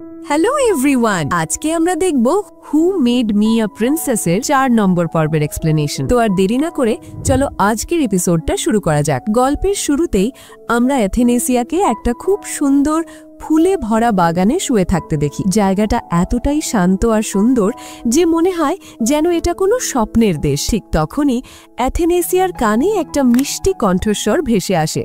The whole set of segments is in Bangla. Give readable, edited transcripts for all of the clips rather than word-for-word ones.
হ্যালো এভরিওয়ান, আজকে আমরা দেখব হু মেড মি আ প্রিন্সেসের 4 নম্বর পর্বের এক্সপ্লেনেশন। তো আর দেরি না করে চলো আজকের এপিসোডটা শুরু করা যাক। গল্পের শুরুতেই আমরা অ্যাথেনেসিয়াকে একটা খুব সুন্দর ফুলে ভরা বাগানে শুয়ে থাকতে দেখি। জায়গাটা এতটাই শান্ত আর সুন্দর যে মনে হয় যেন এটা কোনো স্বপ্নের দেশ। ঠিক তখনই অ্যাথেনেসিয়ার কানে একটা মিষ্টি কণ্ঠস্বর ভেসে আসে,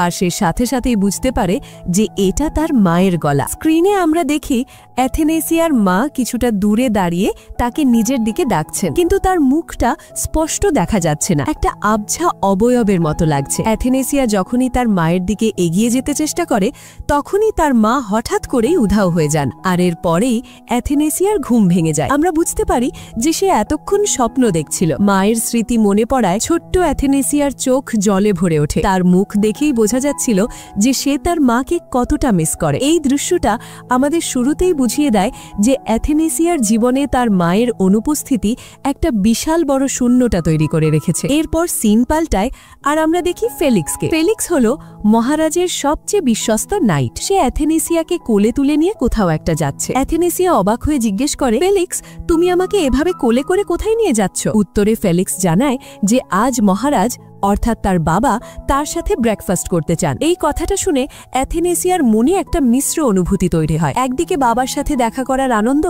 আর সে সাথে সাথেই বুঝতে পারে যে এটা তার মায়ের গলা। স্ক্রিনে আমরা দেখি অ্যাথেনেসিয়ার মা কিছুটা দূরে দাঁড়িয়ে তাকে নিজের দিকে ডাকছেন, কিন্তু তার মুখটা স্পষ্ট দেখা যাচ্ছে না, একটা আবঝা অবয়বের মতো লাগছে। অ্যাথেনেসিয়া যখনই তার মায়ের দিকে এগিয়ে যেতে চেষ্টা করে তখনই তার মা হঠাৎ করেই উধাও হয়ে যান, আর এর পরেই অ্যাথেনেসিয়ার ঘুম ভেঙে যায়। আমরা বুঝতে পারি যে সে এতক্ষণ স্বপ্ন দেখছিল। মায়ের স্মৃতি মনে পড়ায় ছোট্ট অ্যাথেনেসিয়ার চোখ জলে ভরে ওঠে। তার মুখ দেখেই বোঝা যাচ্ছিল যে সে তার মাকে কতটা মিস করে। এই দৃশ্যটা আমাদের শুরুতেই বুঝিয়ে দেয় যে অ্যাথেনেসিয়ার জীবনে তার মায়ের অনুপস্থিতি একটা বিশাল বড় শূন্যতা তৈরি করে রেখেছে। এরপর সিন পাল্টায় আর আমরা দেখি ফেলিক্সকে। ফেলিক্স হলো মহারাজের সবচেয়ে বিশ্বস্ত নাইট। সে অ্যাথেনেসিয়াকে কোলে তুলে নিয়ে কোথাও একটা যাচ্ছে। অ্যাথেনেসিয়া অবাক হয়ে জিজ্ঞেস করে, ফেলিক্স, তুমি আমাকে এভাবে কোলে করে কোথায় নিয়ে যাচ্ছ? উত্তরে ফেলিক্স জানায় যে আজ মহারাজ অর্থাৎ তার বাবা তার সাথে ব্রেকফাস্ট করতে চান। এই কথাটা শুনে অ্যাথেনেসিয়ার মনে একটা মিশ্র অনুভূতি তৈরি হয়। একদিকে বাবার সাথে দেখা করার আনন্দ,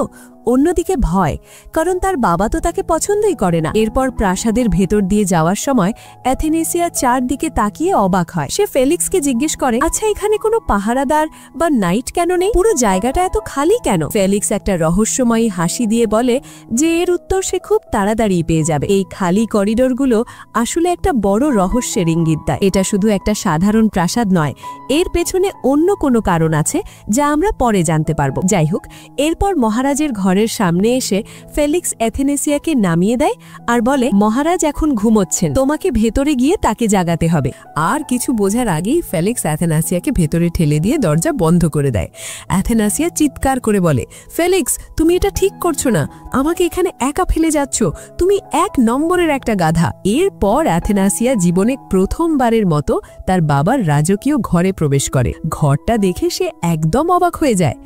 অন্যদিকে ভয়, কারণ তার বাবা তো তাকে পছন্দই করে না। এরপর প্রাসাদের ভেতর দিয়ে যাওয়ার সময় অ্যাথেনেসিয়া চারদিকে তাকিয়ে অবাক হয়। সে ফেলিক্সকে জিজ্ঞেস করে, আচ্ছা এখানে কোনো পাহারাদার বা নাইট কেন নেই? পুরো জায়গাটা এত খালি কেন? ফেলিক্স একটা রহস্যময়ী হাসি দিয়ে বলে যে এর উত্তর সে খুব তাড়াতাড়ি পেয়ে যাবে। এই খালি করিডোরগুলো আসলে একটা বড় রহস্যের ইঙ্গিত দেয়। এটা শুধু একটা সাধারণ প্রাসাদ নয়, এর পেছনে অন্য কোনো কারণ আছে যা আমরা পরে জানতে পারবো। যাই হোক, এরপর মহারাজের ঘরের সামনে এসে ফেলিক্স অ্যাথেনেসিয়াকে নামিয়ে দেয় আর বলে, মহারাজ এখন ঘুমোচ্ছেন, তোমাকে ভেতরে গিয়ে তাকে জাগাতে হবে। আর কিছু বোঝার আগেই ফেলিক্স অ্যাথেনাসিয়াকে ভেতরে ঠেলে দিয়ে দরজা বন্ধ করে দেয়। অ্যাথেনাসিয়া চিৎকার করে বলে, ফেলিক্স, তুমি এটা ঠিক করছো না, আমাকে এখানে একা ফেলে যাচ্ছ, তুমি 1 নম্বরের একটা গাধা। এরপর অ্যাথেনাসিয়া জীবনে প্রথমবারের মতো তার বাবার রাজকীয় ঘরে প্রবেশ করে। ঘরটা দেখে সে একদম অবাক হয়ে যায়।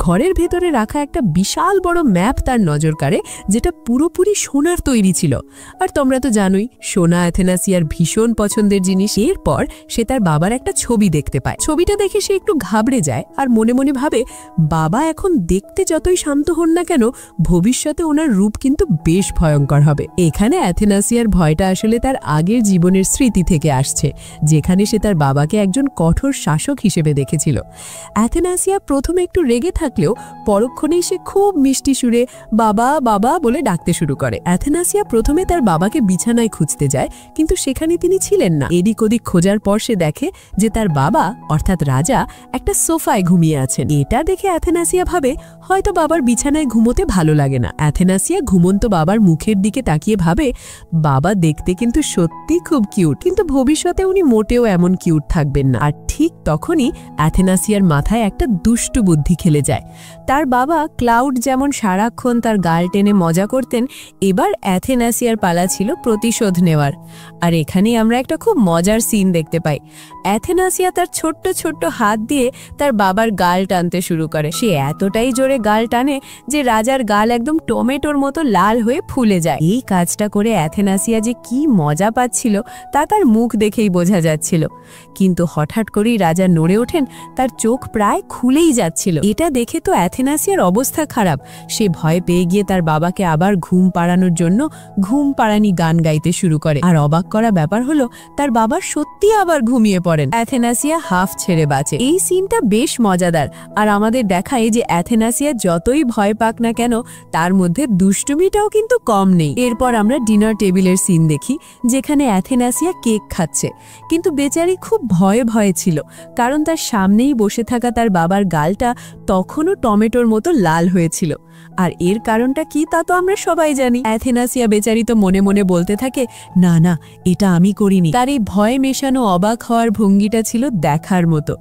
ঘরের ভেতরে রাখা একটা বিশাল বড় ম্যাপ তার নজর কাড়ে, যেটা পুরোপুরি সোনার তৈরি ছিল। আর তোমরা তো জানোই, সোনা অ্যাথেনাসিয়ার ভীষণ পছন্দের জিনিস। এরপর সে তার বাবার একটা ছবি দেখতে পায়। ছবিটা দেখে সে একটু ঘাবড়ে যায় আর মনে মনে ভাবে, বাবা এখন দেখতে যতই শান্ত হন না কেন, ভবিষ্যতে ওনার রূপ কিন্তু বেশ ভয়ঙ্কর হবে। এখানে অ্যাথেনাসিয়ার ভয়টা আসলে তার আগের জীবনের স্মৃতি থেকে আসছে, যেখানে সে তার বাবাকে একজন কঠোর শাসক হিসেবে দেখেছিল। অ্যাথেনাসিয়া প্রথমে একটু রেগে থাকলেও পরক্ষণেই সে খুব মিষ্টি সুরে বাবা বাবা বলে ডাকতে শুরু করে। অ্যাথেনাসিয়া প্রথমে তার বাবাকে বিছানায় খুঁজতে যায়, কিন্তু সেখানে তিনি ছিলেন না। এদিক ওদিক খোঁজার পর সে দেখে যে তার বাবা অর্থাৎ রাজা একটা সোফায় ঘুমিয়ে আছেন। এটা দেখে অ্যাথেনাসিয়া ভাবে হয়তো বাবার বিছানায় ঘুমোতে ভালো লাগে না। অ্যাথেনাসিয়া ঘুমন্ত বাবার মুখের দিকে তাকিয়ে ভাবে, বাবা দেখতে কিন্তু সত্যি খুব কিউট, কিন্তু ভবিষ্যতে উনি মোটেও এমন কিউট থাকবেন না। আর ঠিক তখনই অ্যাথেনাসিয়ার মাথায় একটা দুষ্টু বুদ্ধি খেলে যায়। তার বাবা ক্লাউড যেমন সারাক্ষণ তার গাল টেনে মজা করতেন, এবার অ্যাথেনাসিয়ার পালা ছিল প্রতিশোধ নেওয়ার। আর এখানেই আমরা একটা খুব মজার সিন দেখতে পাই। অ্যাথেনাসিয়া তার ছোট্ট ছোট্ট হাত দিয়ে তার বাবার গাল টানতে শুরু করে। সে এতটাই জোরে গাল টানে যে রাজার গাল একদম টমেটোর মতো লাল হয়ে ফুলে যায়। এই কাজটা করে অ্যাথেনাসিয়া যে কি মজা পাচ্ছিল তা তার মুখ দেখেই বোঝা যাচ্ছিল। কিন্তু হঠাৎ করেই রাজা নড়ে ওঠেন, তার চোখ প্রায় খুলেই যাচ্ছিল। এটা দেখে তো অ্যাথেনাসিয়ার অবস্থা খারাপ। সে ভয় পেয়ে গিয়ে তার বাবাকে আবার ঘুম পাড়ানোর জন্য ঘুম পাড়ানি গান গাইতে শুরু করে। আর অবাক করা ব্যাপার হলো, তার বাবা সত্যি আবার ঘুমিয়ে পড়েন। অ্যাথেনাসিয়া হাফ ছেড়ে বাঁচে। এই সিনটা বেশ মজাদার আর আমাদের দেখায় যে অ্যাথেনাসিয়া যতই ভয় পাক না কেন, তার মধ্যে দুষ্টুমিটাও কিন্তু কম নেই। এরপর আমরা ডিনার টেবিলের সিন দেখি, যেখানে অ্যাথেনাসিয়া কেক খাচ্ছে, কিন্তু বেচারি খুব ভয়ে ভয়ে ছিল, কারণ তার সামনেই বসে থাকা তার বাবার গালটা তখনও টমেটোর মতো লাল হয়েছিল। আর এর কারণটা কি তা তো আমরা সবাই জানি। অ্যাথেনাসিয়া বেচারি তো মনে মনে বলতে থাকে, না না, এটা আমি করিনি। তার এই ভয় মেশানো অবাক হওয়ার ভঙ্গিটা ছিল দেখার মতো।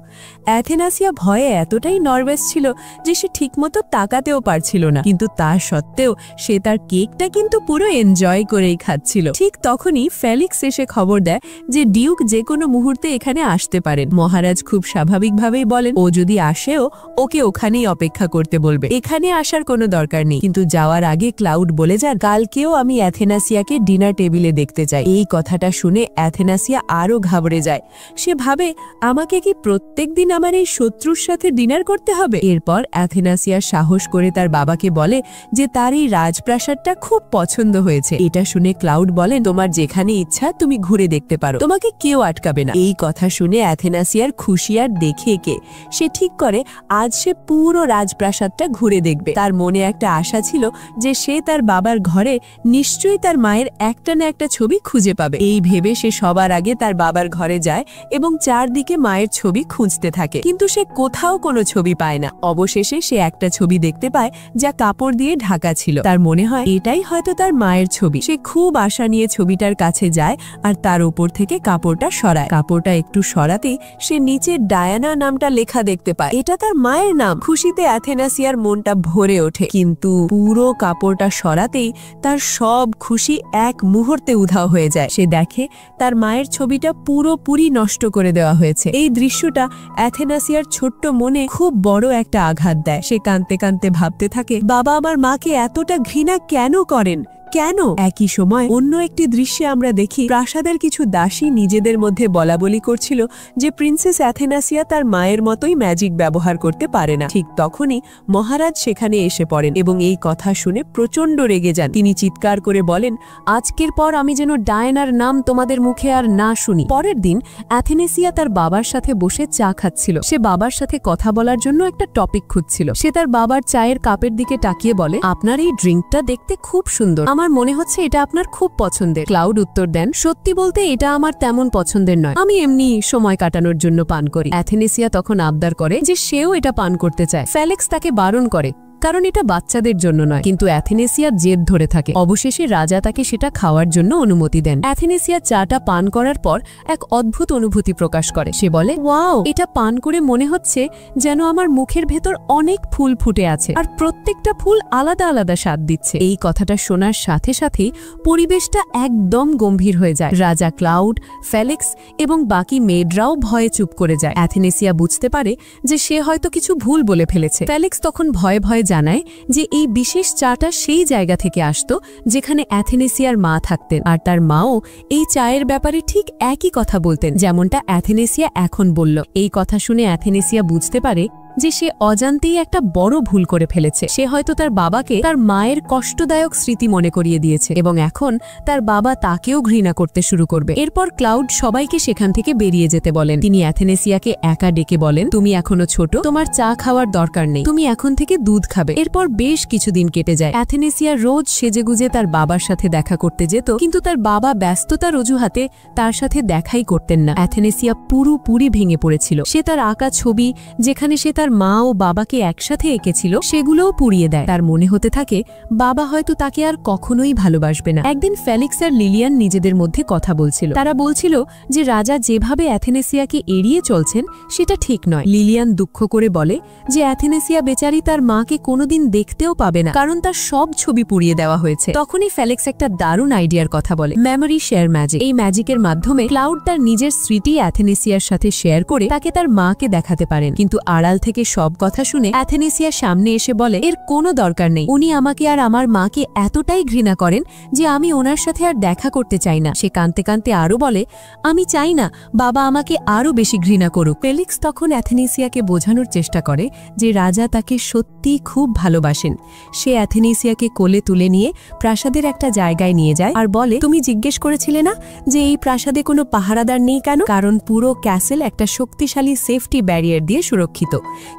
অ্যাথেনাসিয়া ভয়ে এতটাই নার্ভাস ছিল যে সে ঠিকমতো তাকাতেও পারছিল না, কিন্তু তা সত্ত্বেও সে তার কেকটা কিন্তু পুরো এনজয় করেই খাচ্ছিল। ঠিক তখনই ফেলিক্স এসে খবর দেয় যে ডিউক যে কোনো মুহূর্তে এখানে আসতে পারেন। মহারাজ খুব স্বাভাবিকভাবেই বলেন ও যদি আসেও ওকে ওখানেই অপেক্ষা করতে বলবে, এখানে আসার কোনো দরকার নেই। কিন্তু যাওয়ার আগে ক্লাউড বলে যান কালকেও আমি অ্যাথেনাসিয়াকে ডিনার টেবিলে দেখতে চাই। এই কথাটা শুনে অ্যাথেনাসিয়া আরো ঘাবড়ে যায়। সে ভাবে আমাকে কি প্রত্যেকদিন আমার এই শত্রুর সাথে ডিনার করতে হবে? এরপর অ্যাথেনাসিয়া সাহস করে তার বাবাকে বলে যে তার এই রাজপ্রাসাদটা খুব পছন্দ হয়েছে। এটা শুনে ক্লাউড বলেন তোমার যেখানে ইচ্ছা তুমি ঘুরে দেখতে পারো, তোমাকে কেউ আটকাবে না। এই কথা শুনে অ্যাথেনাসিয়ার খুশি আর দেখে কে সে ঠিক করে আজ সে পুরো রাজপ্রাসাদটা ঘুরে দেখবে। তার মনে একটা আশা ছিল যে সে তার বাবার ঘরে নিশ্চয়ই তার মায়ের একটা না একটা ছবি খুঁজে পাবে। এই ভেবে সে সবার আগে তার বাবার ঘরে যায় এবং চারদিকে মায়ের ছবি খুঁজতে থাকে, কিন্তু সে কোথাও কোনো ছবি পায় না। অবশেষে সে একটা ছবি দেখতে পায় যা কাপড় দিয়ে ঢাকা ছিল। তার মনে হয় এটাই হয়তো তার মায়ের ছবি। সে খুব আশা নিয়ে ছবিটার কাছে যায় আর তার উপর থেকে কাপড়টা সরায়। কাপড়টা একটু সরাতেই সে নিচে ডায়ানা নামটা লেখা দেখতে পায়। এটা তার মায়ের নাম। খুশিতে অ্যাথেনাসিয়ার মনটা ভরে ওঠে, কিন্তু পুরো কাপড়টা সরাতেই তার সব খুশি এক মুহূর্তে উধাও হয়ে যায়। সে দেখে তার মায়ের ছবিটা পুরোপুরি নষ্ট করে দেওয়া হয়েছে। এই দৃশ্যটা অ্যাথেনাসিয়ার ছোট্ট মনে খুব বড় একটা আঘাত দেয়। সে কাঁদতে কাঁদতে ভাবতে থাকে বাবা আমার মাকে এতটা ঘৃণা কেন করেন, কেন? একই সময় অন্য একটি দৃশ্যে আমরা দেখি প্রাসাদের কিছু দাসী নিজেদের মধ্যে বলাবলি করছিল যে প্রিন্সেস অ্যাথেনাসিয়া তার মায়ের মতোই ম্যাজিক ব্যবহার করতে পারে না। ঠিক তখনই মহারাজ সেখানে এসে পড়েন এবং এই কথা শুনে প্রচন্ড রেগে যান। তিনি চিৎকার করে বলেন আজকের পর আমি যেন ডায়ানার নাম তোমাদের মুখে আর না শুনি। পরের দিন অ্যাথেনাসিয়া তার বাবার সাথে বসে চা খাচ্ছিল। সে বাবার সাথে কথা বলার জন্য একটা টপিক খুঁজছিল। সে তার বাবার চায়ের কাপের দিকে তাকিয়ে বলে আপনার এই ড্রিঙ্কটা দেখতে খুব সুন্দর, আমার মনে হচ্ছে এটা আপনার খুব পছন্দের। ক্লাউড উত্তর দেন সত্যি বলতে এটা আমার তেমন পছন্দের নয়, আমি এমনি সময় কাটানোর জন্য পান করি। অ্যাথেনাসিয়া তখন আবদার করে যে সেও এটা পান করতে চায়। ফেলিক্স তাকে বারণ করে কারণ এটা বাচ্চাদের জন্য নয়, কিন্তু অ্যাথেনাসিয়ার জেদ ধরে থাকে। অবশেষে রাজা তাকে সেটা খাওয়ার জন্য অনুমতি দেন। অ্যাথেনাসিয়া চাটা পান করার পর এক অদ্ভুত অনুভূতি প্রকাশ করে। সে বলে ওয়াও, এটা পান করে মনে হচ্ছে যেন আমার মুখের ভেতর অনেক ফুল ফুটে আছে আর প্রত্যেকটা ফুল আলাদা আলাদা স্বাদ দিচ্ছে। এই কথাটা শোনার সাথে সাথেই পরিবেশটা একদম গম্ভীর হয়ে যায়। রাজা, ক্লাউড, ফেলিক্স এবং বাকি মেয়েডরাও ভয়ে চুপ করে যায়। অ্যাথেনাসিয়া বুঝতে পারে যে সে হয়তো কিছু ভুল বলে ফেলেছে। ফেলিক্স তখন ভয়ে ভয়ে জানায় যে এই বিশেষ চাটা সেই জায়গা থেকে আসতো যেখানে অ্যাথেনাসিয়ার মা থাকতেন, আর তার মাও এই চায়ের ব্যাপারে ঠিক একই কথা বলতেন যেমনটা অ্যাথেনাসিয়া এখন বলল। এই কথা শুনে অ্যাথেনাসিয়া বুঝতে পারে যে সে অজান্তেই একটা বড় ভুল করে ফেলেছে। সে হয়তো তার বাবাকে তার মায়ের কষ্টদায়ক স্মৃতি মনে করিয়ে দিয়েছে এবং এখন তার বাবা তাকেও ঘৃণা করতে শুরু করবে। এরপর ক্লাউড সবাইকে সেখান থেকে বেরিয়ে যেতে বলেন। তিনি অ্যাথেনাসিয়াকে একা ডেকে বলেন তুমি এখনো ছোট, তোমার চা খাওয়ার দরকার নেই, তুমি এখন থেকে দুধ খাবে। এরপর বেশ কিছুদিন কেটে যায়। অ্যাথেনাসিয়া রোজ সেজেগুজে তার বাবার সাথে দেখা করতে যেত, কিন্তু তার বাবা ব্যস্ততার অজুহাতে তার সাথে দেখাই করতেন না। অ্যাথেনাসিয়া পুরোপুরি ভেঙে পড়েছিল। সে তার আঁকা ছবি যেখানে সে তার মা ও বাবাকে একসাথে এঁকেছিল সেগুলোও পুড়িয়ে দেয়। তার মনে হতে থাকে বাবা হয়তো তাকে আর কখনোই ভালোবাসবে না। একদিন ফেলিক্স আর লিলিয়ান নিজেদের মধ্যে কথা বলছিল। তারা বলছিল যে রাজা যেভাবে অ্যাথেনাসিয়াকে এড়িয়ে চলছেন সেটা ঠিক নয়। লিলিয়ান দুঃখ করে বলে যে অ্যাথেনাসিয়া বেচারি তার মাকে কোনোদিন দেখতেও পাবে না কারণ তার সব ছবি পুড়িয়ে দেওয়া হয়েছে। তখনই ফেলিক্স একটা দারুণ আইডিয়ার কথা বলে, মেমোরি শেয়ার ম্যাজিক। এই ম্যাজিকের মাধ্যমে ক্লাউড তার নিজের স্মৃতি অ্যাথেনাসিয়ার সাথে শেয়ার করে তাকে তার মাকে দেখাতে পারেন। কিন্তু আড়াল থেকে সব কথা শুনে অ্যাথেনাসিয়া সামনে এসে বলে এর কোনো দরকার নেই, উনি আমাকে আর আমার মাকে এতটাই ঘৃণা করেন যে আমি ওনার সাথে আর দেখা করতে চাই না। সে কাঁদতে কাঁদতে আরো বলে আমি চাই না বাবা আমাকে আরো বেশি ঘৃণা করুক। ফেলিক্স তখন অ্যাথেনাসিয়াকে বোঝানোর চেষ্টা করে যে রাজা তাকে সত্যি খুব ভালোবাসেন। সে অ্যাথেনাসিয়াকে কোলে তুলে নিয়ে প্রাসাদের একটা জায়গায় নিয়ে যায় আর বলে তুমি জিজ্ঞেস করেছিলে না যে এই প্রাসাদে কোনো পাহারাদার নেই কেন? কারণ পুরো ক্যাসেল একটা শক্তিশালী সেফটি ব্যারিয়ার দিয়ে সুরক্ষিত।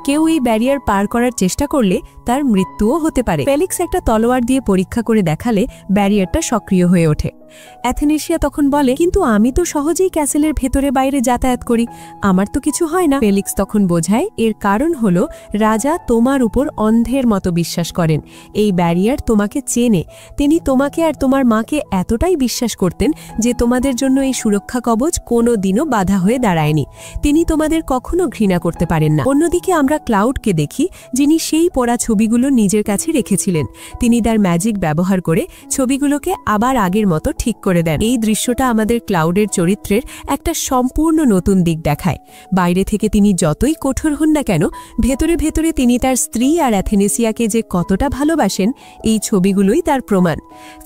কেউ এই ব্যারিয়ার পার করার চেষ্টা করলে তার মৃত্যুও হতে পারে। ফেলিক্স একটা তলোয়ার দিয়ে পরীক্ষা করে দেখালে ব্যারিয়ারটা সক্রিয় হয়ে ওঠে। অ্যাথেনাসিয়া তখন বলে কিন্তু আমি তো সহজেই ক্যাসেলের ভেতরে বাইরে যাতায়াত করি, আমার তো কিছু হয় না। ফেলিক্স তখন বোঝায় এর কারণ হলো রাজা তোমার উপর অন্ধের মতো বিশ্বাস করেন। এই ব্যারিয়ার তোমাকে চেনে। তিনি তোমাকে আর তোমার মাকে এতটাই বিশ্বাস করতেন যে তোমাদের জন্য এই সুরক্ষা কবচ কোনো দিনও বাধা হয়ে দাঁড়ায়নি। তিনি তোমাদের কখনো ঘৃণা করতে পারেন না। অন্যদিকে আমরা ক্লাউডকে দেখি যিনি সেই পড়া ছবিগুলো নিজের কাছে রেখেছিলেন। তিনি তার ম্যাজিক ব্যবহার করে ছবিগুলোকে আবার আগের মতো ঠিক করে দেন। এই দৃশ্যটা আমাদের ক্লাউডের চরিত্রের একটা সম্পূর্ণ নতুন দিক দেখায়। বাইরে থেকে তিনি যতই কঠোর হন না কেন, ভেতরে ভেতরে তিনি তার স্ত্রী আর অ্যাথেনেসিয়াকে যে কতটা ভালোবাসেন, এই ছবিগুলোই তার প্রমাণ।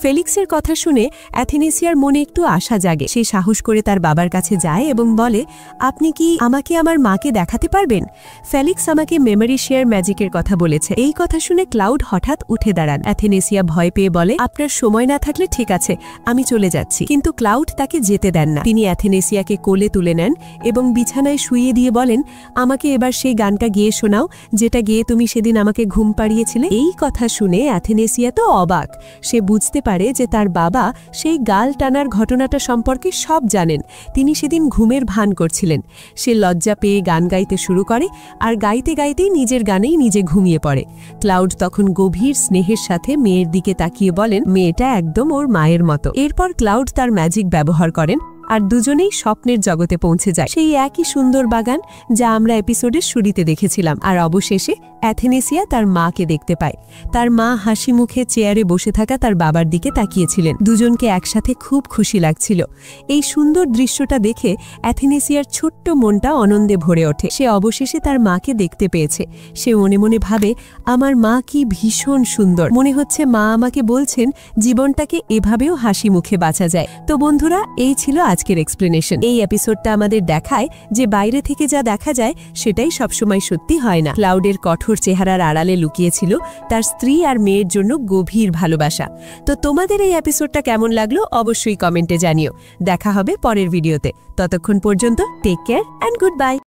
ফেলিক্সের কথা শুনে অ্যাথেনেসিয়ার মনে একটু আশা জাগে। সে সাহস করে তার বাবার কাছে যায় এবং বলে, আপনি কি আমাকে আমার মাকে দেখাতে পারবেন? ফেলিক্স আমাকে মেমোরি শেয়ার ম্যাজিকের কথা বলেছে। এই কথা শুনে ক্লাউড হঠাৎ উঠে দাঁড়ান। অ্যাথেনেসিয়া ভয় পেয়ে বলে, আপনার সময় না থাকলে ঠিক আছে, আমি চলে যাচ্ছি। কিন্তু ক্লাউড তাকে যেতে দেন না। তিনি অ্যাথেনেসিয়াকে কোলে তুলে নেন এবং বিছানায় শুইয়ে দিয়ে বলেন, আমাকে এবার সেই গানটা গেয়ে শোনাও যেটা গেয়ে তুমি সেদিন আমাকে ঘুম পাড়িয়েছিলে। এই কথা শুনে অ্যাথেনেসিয়া তো অবাক। সে বুঝতে পারে যে তার বাবা সেই গাল টানার ঘটনাটা সম্পর্কে সব জানেন। তিনি সেদিন ঘুমের ভান করছিলেন। সে লজ্জা পেয়ে গান গাইতে শুরু করে আর গাইতে গাইতেই নিজের গানেই নিজে ঘুমিয়ে পড়ে। ক্লাউড তখন গভীর স্নেহের সাথে মেয়ের দিকে তাকিয়ে বলেন, মেয়েটা একদম ওর মায়ের মতো। এরপর ক্লাউড তার ম্যাজিক ব্যবহার করেন আর দুজনেই স্বপ্নের জগতে পৌঁছে যায়, সেই একই সুন্দর বাগান যা আমরা এপিসোডের শুরুতে দেখেছিলাম। আর অবশেষে অ্যাথেনেসিয়া তার মাকে দেখতে পায়। তার মা হাসি মুখে চেয়ারে বসে থাকা তার বাবার দিকে তাকিয়েছিলেন। দুজনকে একসাথে খুব খুশি লাগছিল। এই সুন্দর দৃশ্যটা দেখে অ্যাথেনেসিয়ার ছোট্ট মনটা আনন্দে ভরে ওঠে। সে অবশেষে তার মাকে দেখতে পেয়েছে। সে মনে মনে ভাবে, আমার মা কি ভীষণ সুন্দর। মনে হচ্ছে মা আমাকে বলছেন জীবনটাকে এভাবেও হাসি মুখে বাঁচা যায়। তো বন্ধুরা, এই ছিল আজকের এক্সপ্লেনেশন। এই এপিসোডটা আমাদের দেখায় যে বাইরে থেকে যা দেখা যায় সেটাই সবসময় সত্যি হয় না। ক্লাউডের কঠোর চেহারার আড়ালে লুকিয়েছিল তার স্ত্রী আর মেয়ের জন্য গভীর ভালোবাসা। তো তোমাদের এই এপিসোডটা কেমন লাগলো অবশ্যই কমেন্টে জানিও। দেখা হবে পরের ভিডিওতে। ততক্ষণ পর্যন্ত take care and good bye.